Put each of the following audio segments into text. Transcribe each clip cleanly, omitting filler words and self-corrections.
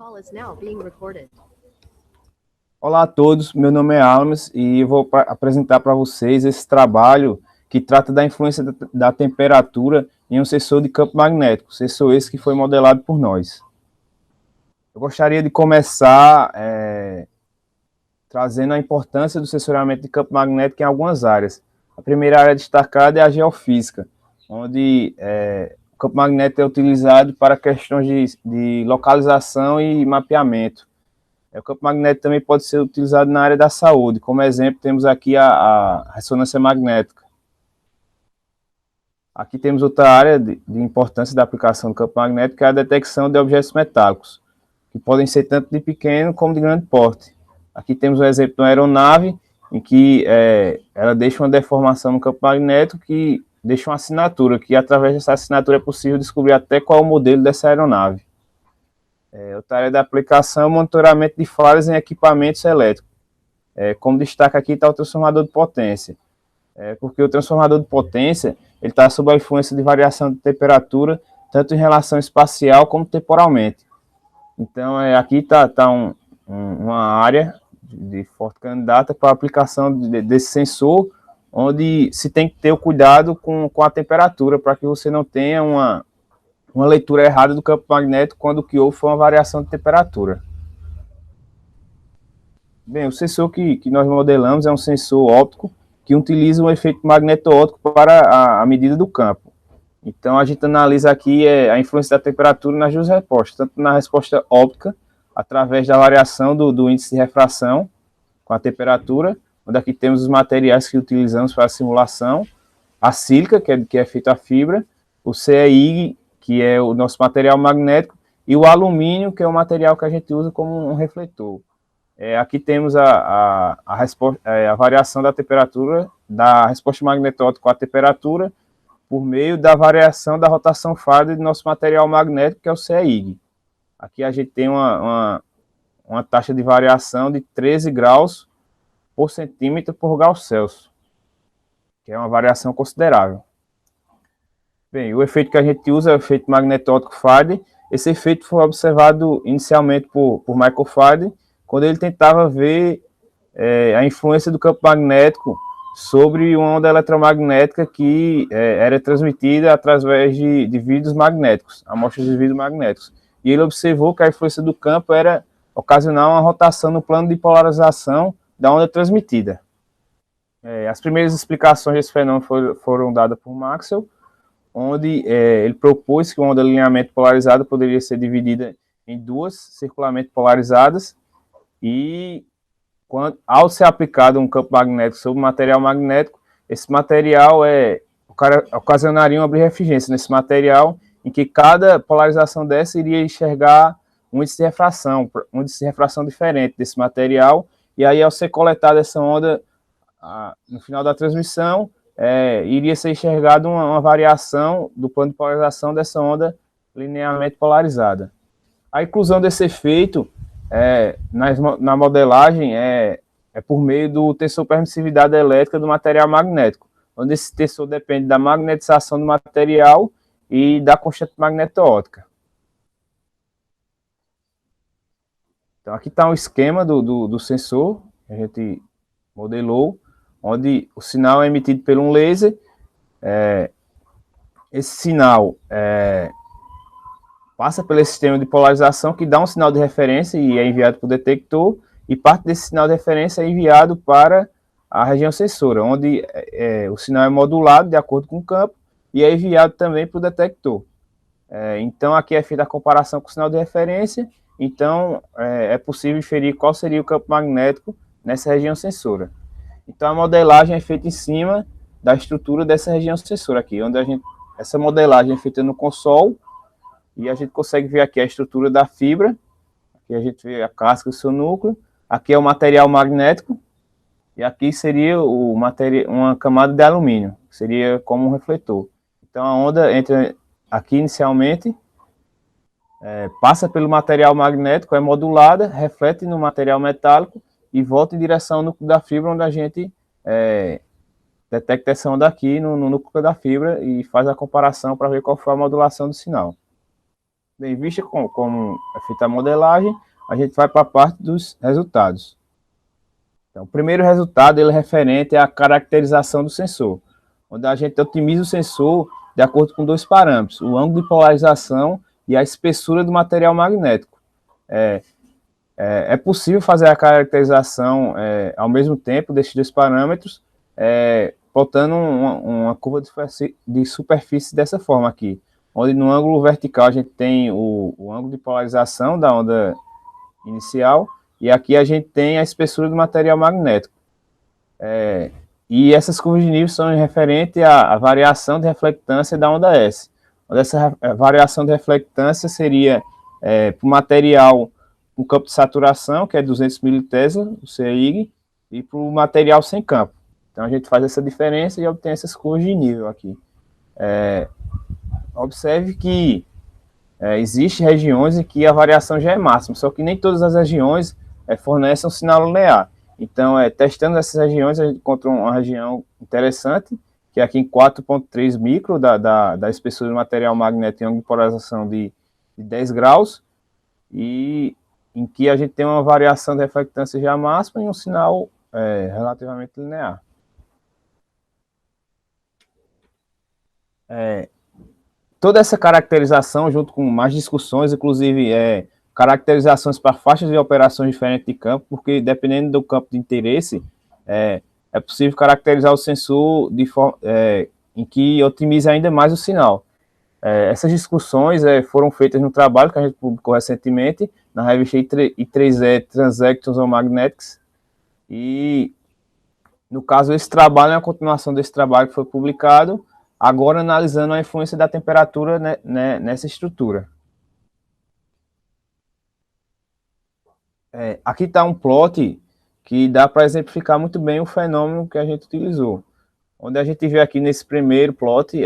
call is now being recorded. Olá a todos, meu nome é Almes e eu vou apresentar para vocês esse trabalho que trata da influência da temperatura em um sensor de campo magnético, sensor esse que foi modelado por nós. Eu gostaria de começar trazendo a importância do sensoramento de campo magnético em algumas áreas. A primeira área destacada é a geofísica, onde o campo magnético é utilizado para questões de localização e mapeamento. O campo magnético também pode ser utilizado na área da saúde. Como exemplo, temos aqui a ressonância magnética. Aqui temos outra área de importância da aplicação do campo magnético, que é a detecção de objetos metálicos, que podem ser tanto de pequeno como de grande porte. Aqui temos um exemplo de uma aeronave, em que ela deixa uma deformação no campo magnético, que deixa uma assinatura, que através dessa assinatura é possível descobrir até qual é o modelo dessa aeronave. Outra área da aplicação é o monitoramento de falhas em equipamentos elétricos. Como destaque aqui está o transformador de potência. Porque o transformador de potência ele está sob a influência de variação de temperatura, tanto em relação espacial como temporalmente. Então, aqui está uma área de forte candidata para a aplicação desse sensor, onde se tem que ter o cuidado com a temperatura, para que você não tenha uma leitura errada do campo magnético quando o que houve foi uma variação de temperatura. Bem, o sensor que nós modelamos é um sensor óptico que utiliza um efeito magneto-óptico para a medida do campo. Então, a gente analisa aqui a influência da temperatura nas duas respostas, tanto na resposta óptica, através da variação do índice de refração com a temperatura, onde aqui temos os materiais que utilizamos para a simulação, a sílica, que é feita a fibra, o CEIG, que é o nosso material magnético, e o alumínio, que é o material que a gente usa como um refletor. Aqui temos a variação da temperatura, da resposta magneto-óptica com a temperatura, por meio da variação da rotação Faraday do nosso material magnético, que é o CEIG. Aqui a gente tem uma taxa de variação de 13 graus por centímetro por grau Celsius, que é uma variação considerável. Bem, o efeito que a gente usa é o efeito magneto-óptico Faraday. Esse efeito foi observado inicialmente por Michael Faraday, quando ele tentava ver a influência do campo magnético sobre uma onda eletromagnética que era transmitida através de vidros magnéticos, amostras de vidros magnéticos. E ele observou que a influência do campo era ocasionar uma rotação no plano de polarização da onda transmitida. As primeiras explicações desse fenômeno foram dadas por Maxwell, onde ele propôs que uma onda de alinhamento polarizado poderia ser dividida em duas circularmente polarizadas e, ao ser aplicado um campo magnético sobre um material magnético, esse material ocasionaria uma birrefringência nesse material, em que cada polarização dessa iria enxergar um índice de refração diferente desse material, e aí ao ser coletada essa onda, no final da transmissão, iria ser enxergado uma variação do plano de polarização dessa onda linearmente polarizada. A inclusão desse efeito na modelagem é por meio do tensor permissividade elétrica do material magnético, onde esse tensor depende da magnetização do material e da constante magneto-óptica. Então aqui está um esquema do sensor que a gente modelou, onde o sinal é emitido por um laser. Esse sinal passa pelo sistema de polarização, que dá um sinal de referência e é enviado para o detector, e parte desse sinal de referência é enviado para a região sensora, onde o sinal é modulado de acordo com o campo e é enviado também para o detector. Então aqui é feita a comparação com o sinal de referência, então é possível inferir qual seria o campo magnético nessa região sensora. Então a modelagem é feita em cima da estrutura dessa região sensora aqui, onde essa modelagem é feita no console, e a gente consegue ver aqui a estrutura da fibra. Aqui a gente vê a casca do seu núcleo, aqui é o material magnético, e aqui seria uma camada de alumínio, que seria como um refletor. Então a onda entra aqui inicialmente, passa pelo material magnético, é modulada, reflete no material metálico e volta em direção ao núcleo da fibra, onde a gente detecta essa onda aqui no núcleo da fibra e faz a comparação para ver qual foi a modulação do sinal. Bem, vista como é feita a modelagem, a gente vai para a parte dos resultados. Então, o primeiro resultado ele é referente à caracterização do sensor, onde a gente otimiza o sensor de acordo com dois parâmetros, o ângulo de polarização e a espessura do material magnético. É possível fazer a caracterização ao mesmo tempo desses dois parâmetros, botando uma curva de superfície dessa forma aqui, onde no ângulo vertical a gente tem o ângulo de polarização da onda inicial, e aqui a gente tem a espessura do material magnético. E essas curvas de nível são referentes à variação de reflectância da onda S, onde essa variação de reflectância seria para o material com campo de saturação, que é 200 militesla, o CIG, e para o material sem campo. Então a gente faz essa diferença e obtém essas curvas de nível aqui. Observe que existem regiões em que a variação já é máxima, só que nem todas as regiões fornecem um sinal linear. Então, testando essas regiões, a gente encontrou uma região interessante, que é aqui em 4,3 micro da espessura do material magnético em ângulo de polarização de 10 graus, e em que a gente tem uma variação de reflectância já máxima e um sinal relativamente linear. Toda essa caracterização, junto com mais discussões, inclusive caracterizações para faixas de operações diferentes de campo, porque dependendo do campo de interesse, é possível caracterizar o sensor em que otimize ainda mais o sinal. Essas discussões foram feitas no trabalho que a gente publicou recentemente, na revista I3E Transactions on Magnetics, e no caso esse trabalho é a continuação desse trabalho que foi publicado, agora analisando a influência da temperatura nessa estrutura. Aqui está um plot que dá para exemplificar muito bem o fenômeno que a gente utilizou. Onde a gente vê aqui nesse primeiro plot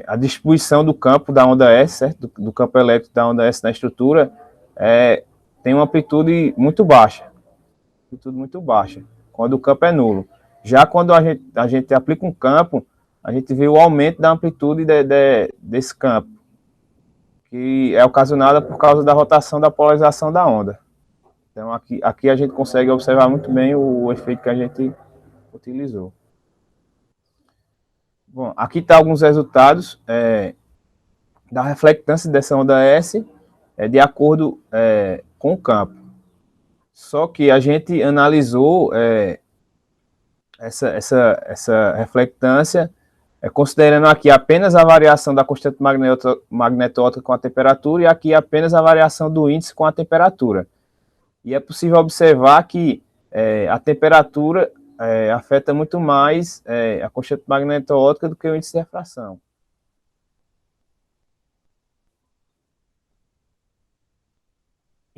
a distribuição do campo da onda S, certo? Do campo elétrico da onda S na estrutura, tem uma amplitude muito baixa. Quando o campo é nulo. Já quando a gente aplica um campo, a gente vê o aumento da amplitude desse campo, que é ocasionada por causa da rotação da polarização da onda. Então, aqui a gente consegue observar muito bem o efeito que a gente utilizou. Bom, aqui está alguns resultados da reflectância dessa onda S de acordo com o campo. Só que a gente analisou essa reflectância considerando aqui apenas a variação da constante magnetótica com a temperatura e aqui apenas a variação do índice com a temperatura. E é possível observar que a temperatura afeta muito mais a constante magnetótica do que o índice de refração.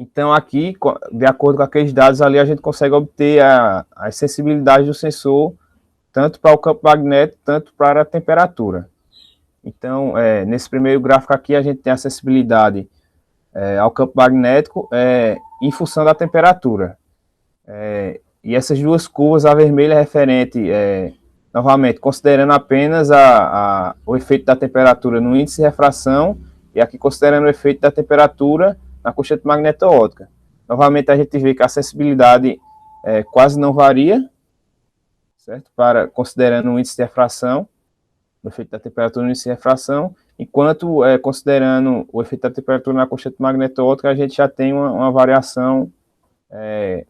Então aqui, de acordo com aqueles dados ali, a gente consegue obter a sensibilidade do sensor tanto para o campo magnético, tanto para a temperatura. Então, nesse primeiro gráfico aqui, a gente tem a sensibilidade ao campo magnético em função da temperatura. E essas duas curvas, a vermelha é referente, novamente, considerando apenas o efeito da temperatura no índice de refração, e aqui considerando o efeito da temperatura na constante magneto-óptica. Novamente, a gente vê que a sensibilidade quase não varia, certo? Considerando o índice de refração, o efeito da temperatura no índice de refração, enquanto considerando o efeito da temperatura na constante magneto-óptica, a gente já tem uma variação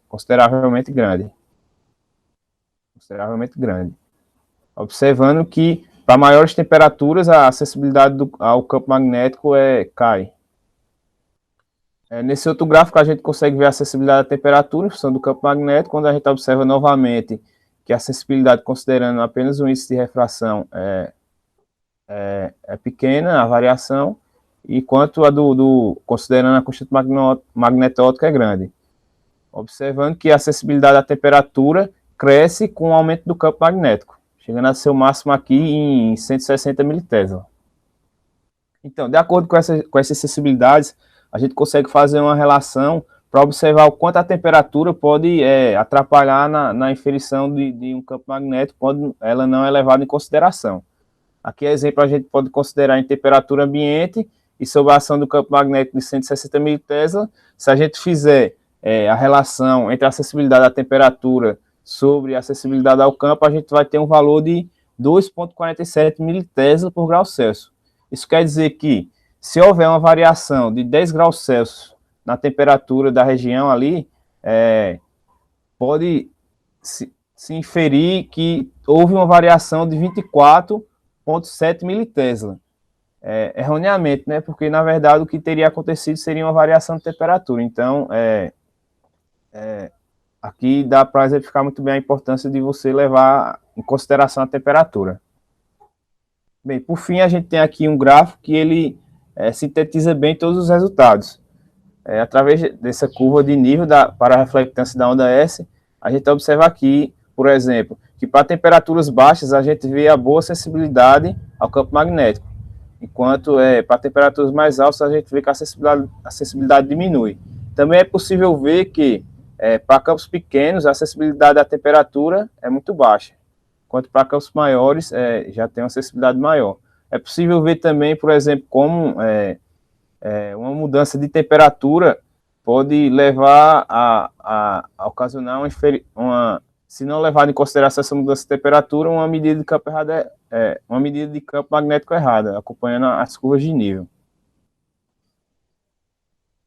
consideravelmente grande. Observando que, para maiores temperaturas, a sensibilidade ao campo magnético cai. Nesse outro gráfico, a gente consegue ver a sensibilidade à temperatura em função do campo magnético, quando a gente observa novamente que a sensibilidade, considerando apenas o índice de refração, é pequena, a variação, enquanto a considerando a constante magnetótica é grande. Observando que a sensibilidade à temperatura cresce com o aumento do campo magnético, chegando a seu máximo aqui em 160 militesla. Então, de acordo com essas sensibilidades, a gente consegue fazer uma relação para observar o quanto a temperatura pode atrapalhar na inferição de um campo magnético quando ela não é levada em consideração. Aqui, exemplo, a gente pode considerar em temperatura ambiente e sob a ação do campo magnético de 160 militesla. Se a gente fizer a relação entre a acessibilidade à temperatura sobre a acessibilidade ao campo, a gente vai ter um valor de 2,47 militesla por grau Celsius. Isso quer dizer que, se houver uma variação de 10 graus Celsius na temperatura da região ali, pode se inferir que houve uma variação de 24,7 militesla. Erroneamente, né? Porque, na verdade, o que teria acontecido seria uma variação de temperatura. Então, aqui dá para exemplificar muito bem a importância de você levar em consideração a temperatura. Bem, por fim, a gente tem aqui um gráfico que ele sintetiza bem todos os resultados. Através dessa curva de nível para a reflectância da onda S, a gente observa aqui, por exemplo, que para temperaturas baixas a gente vê a boa sensibilidade ao campo magnético, enquanto para temperaturas mais altas a gente vê que a sensibilidade diminui. Também é possível ver que para campos pequenos a sensibilidade à temperatura é muito baixa, enquanto para campos maiores já tem uma sensibilidade maior. É possível ver também, por exemplo, como uma mudança de temperatura pode levar a ocasionar se não levar em consideração essa mudança de temperatura, uma medida de campo errada, uma medida de campo magnético errada, acompanhando as curvas de nível.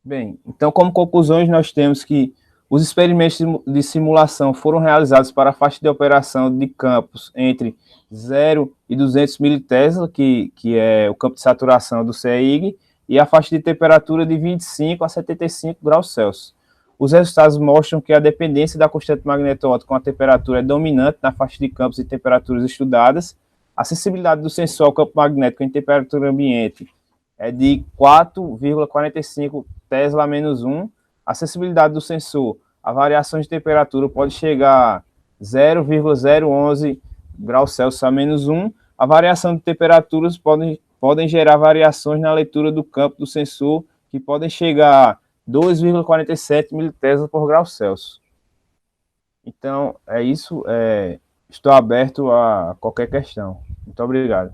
Bem, então, como conclusões, nós temos que os experimentos de simulação foram realizados para a faixa de operação de campos entre 0 e 200 militesla, que é o campo de saturação do CEIG, e a faixa de temperatura de 25 a 75 graus Celsius. Os resultados mostram que a dependência da constante magneto-ótica com a temperatura é dominante na faixa de campos e temperaturas estudadas. A sensibilidade do sensor ao campo magnético em temperatura ambiente é de 4,45 Tesla menos 1. A sensibilidade do sensor a variações de temperatura pode chegar a 0,011 graus Celsius a menos 1. A variação de temperaturas podem gerar variações na leitura do campo do sensor, que podem chegar a 2,47 militesla por grau Celsius. Então, é isso. Estou aberto a qualquer questão. Muito obrigado.